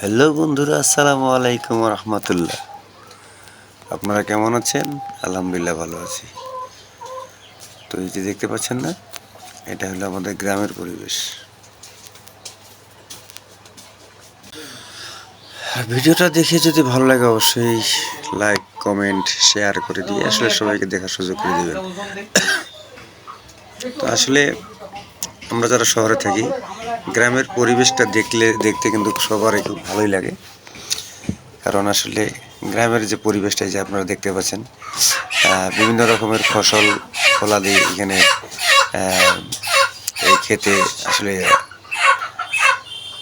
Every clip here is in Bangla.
হ্যালো বন্ধুরা, আসসালামু আলাইকুম রহমতুল্লাহ। আপনারা কেমন আছেন? আলহামদুলিল্লাহ ভালো আছি। তো এই যে দেখতে পাচ্ছেন না, এটা হলো আমাদের গ্রামের পরিবেশ। আর ভিডিওটা দেখে যদি ভালো লাগে অবশ্যই লাইক, কমেন্ট, শেয়ার করে দিয়ে আসলে সবাইকে দেখার সুযোগ করে দেবেন। তো আসলে আমরা যারা শহরে থাকি, গ্রামের পরিবেশটা দেখতে কিন্তু সবারই খুব ভালোই লাগে। কারণ আসলে গ্রামের যে পরিবেশটা যে আপনারা দেখতে পাচ্ছেন, বিভিন্ন রকমের ফলাদি এখানে এই ক্ষেতে আসলে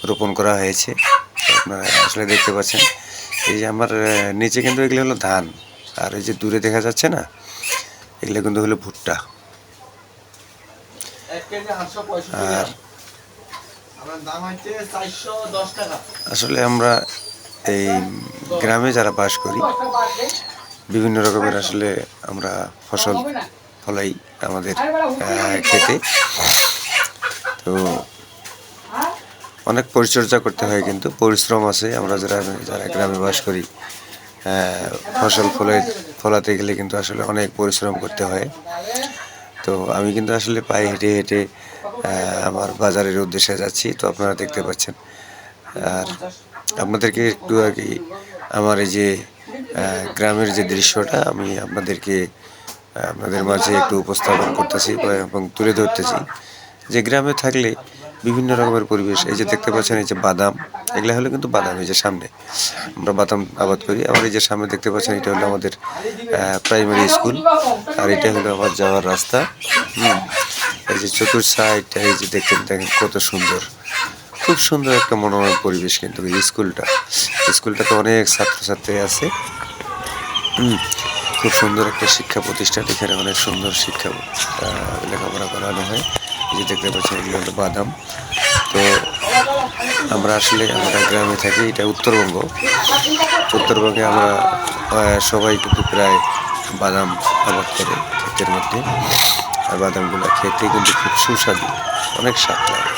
রোপণ করা হয়েছে। আপনারা আসলে দেখতে পাচ্ছেন, এই যে আমার নিচে কিন্তু এগুলো হলো ধান, আর এই যে দূরে দেখা যাচ্ছে না, এগুলো কিন্তু হলো ভুট্টা। আর আসলে আমরা এই গ্রামে যারা বাস করি, বিভিন্ন রকমের আসলে আমরা ফসল ফলাই আমাদের খেতে। তো অনেক পরিচর্যা করতে হয়, কিন্তু পরিশ্রম আছে। আমরা যারা গ্রামে বাস করি, ফসল ফলাতে গেলে কিন্তু আসলে অনেক পরিশ্রম করতে হয়। তো আমি কিন্তু আসলে পায়ে হেঁটে হেঁটে আমার বাজারের উদ্দেশ্যে যাচ্ছি। তো আপনারা দেখতে পাচ্ছেন। আর আপনাদেরকে একটু আর কি আমার এই যে গ্রামের যে দৃশ্যটা আমি আপনাদের মাঝে একটু উপস্থাপন করতেছি এবং তুলে ধরতেছি যে গ্রামে থাকলে বিভিন্ন রকমের পরিবেশ। এই যে দেখতে পাচ্ছেন, এই যে বাদাম, এগুলা হলো কিন্তু বাদাম। এই যে সামনে আমরা বাদাম আবাদ করি। আবার এই যে সামনে দেখতে পাচ্ছেন, এটা হলো আমাদের প্রাইমারি স্কুল, আর এটা হলো আমার যাওয়ার রাস্তা। এই যে চতুর সাইডটা এই যে দেখেন কত সুন্দর, খুব সুন্দর একটা মনোরম পরিবেশ। কিন্তু এই স্কুলটাতে অনেক ছাত্রছাত্রী আছে। খুব সুন্দর একটা শিক্ষা প্রতিষ্ঠান। এখানে অনেক সুন্দর শিক্ষা লেখাপড়া করানো হয়। এই যে দেখতে পাচ্ছেন, এগুলো হলো বাদাম। তো আমরা গ্রামে থাকি, এটা উত্তরবঙ্গে আমরা সবাই কিন্তু প্রায় বাদাম আবাদ করে ক্ষেতের মধ্যে। আর বাদামগুলো খেতে কিন্তু খুব সুস্বাদু, অনেক স্বাদ লাগে।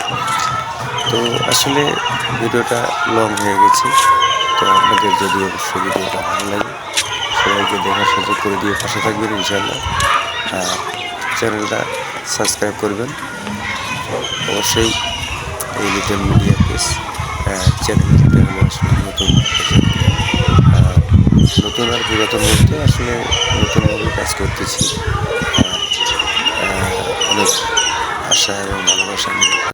তো আসলে ভিডিওটা লং হয়ে গেছে। তো আপনাদের যদি অবশ্যই ভিডিওটা ভালো লাগে, সবাইকে দেখার সুযোগ করে দিয়ে পাশে থাকবেন ইনশাআল্লাহ। আর চ্যানেলটা সাবস্ক্রাইব করবেন অবশ্যই। এই লিটল মিডিয়া পেজ চ্যানেলটিতে হলো আসলে নতুন আর পুরাতন মধ্যে আসলে নতুনভাবে কাজ করতেছি। আর অনেক আশা এবং ভালোবাসা নিয়ে